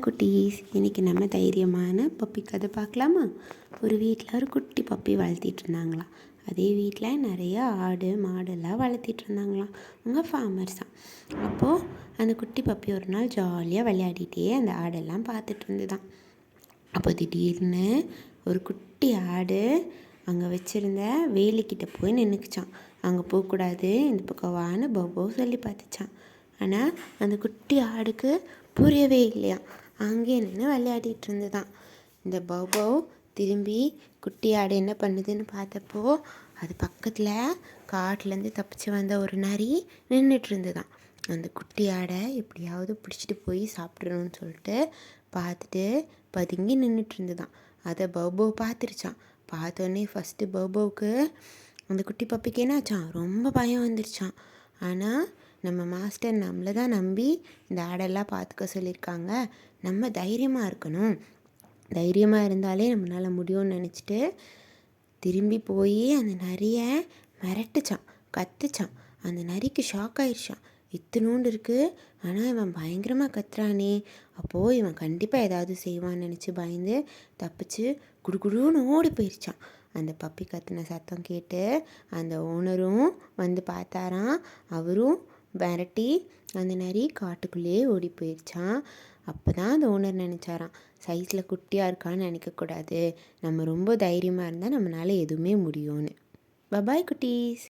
குட்டீஸ், இன்றைக்கி நம்ம தைரியமான பப்பி கதை பார்க்கலாமா? ஒரு வீட்டில் ஒரு குட்டி பப்பி வளர்த்திட்டு இருந்தாங்களாம். அதே வீட்டில் நிறைய ஆடு மாடெல்லாம் வளர்த்திட்டு இருந்தாங்களாம். அவங்க ஃபார்மர்ஸ் தான். அப்போது அந்த குட்டி பப்பி ஒரு நாள் ஜாலியாக விளையாடிட்டே அந்த ஆடெல்லாம் பார்த்துட்டு இருந்துதான். அப்போ திடீர்னு ஒரு குட்டி ஆடு அங்கே வச்சுருந்த வேலிக்கிட்ட போய் நின்றுக்குச்சான். அங்கே போகக்கூடாது, இந்த பக்கம் வான்னு பௌ சொல்லி பார்த்துச்சான். ஆனால் அந்த குட்டி ஆடுக்கு புரியவே இல்லையா. அங்கே நின்று விளையாடிட்டு இருந்துதான். இந்த பௌ திரும்பி குட்டி ஆடு என்ன பண்ணுதுன்னு பார்த்தப்போ அது பக்கத்தில் காட்டிலேருந்து தப்பிச்சு வந்த ஒரு நரி நின்றுட்டு இருந்துதான். அந்த குட்டி ஆடை எப்படியாவது பிடிச்சிட்டு போய் சாப்பிட்றணும்னு சொல்லிட்டு பார்த்துட்டு பதுங்கி நின்றுட்டு இருந்துதான். அதை பௌ பார்த்துருச்சான். பார்த்தோன்னே ஃபஸ்ட்டு பௌவுக்கு அந்த குட்டி பப்பிக்கு என்னாச்சான், ரொம்ப பயம் வந்துருச்சான். ஆனால் நம்ம மாஸ்டர் நம்மளை தான் நம்பி இந்த ஆடெல்லாம் பார்த்துக்க சொல்லியிருக்காங்க, நம்ம தைரியமாக இருக்கணும், தைரியமாக இருந்தாலே நம்மளால் முடியும்னு நினச்சிட்டு திரும்பி போய் அந்த நரியை மிரட்டுச்சான், கத்துச்சான். அந்த நரிக்கு ஷாக் ஆயிடுச்சான். இத்தினோண்டு இருக்குது, ஆனால் இவன் பயங்கரமாக கத்துறானே, அப்போது இவன் கண்டிப்பாக ஏதாவது செய்வான்னு நினச்சி பயந்து தப்பிச்சு குடுகுடுன்னு ஓடி போயிடுச்சான். அந்த பப்பி கத்துன சத்தம் கேட்டு அந்த ஓனரும் வந்து பார்த்தாராம். அவரும் விரட்டி அந்த நரி காட்டுக்குள்ளேயே ஓடி போயிடுச்சான். அப்போ தான் அந்த ஓனர் நினச்சாராம், சைஸில் குட்டியாக இருக்கான்னு நினைக்கக்கூடாது, நம்ம ரொம்ப தைரியமாக இருந்தால் நம்மளால் எதுவுமே முடியும்னு. பபாய் குட்டீஸ்.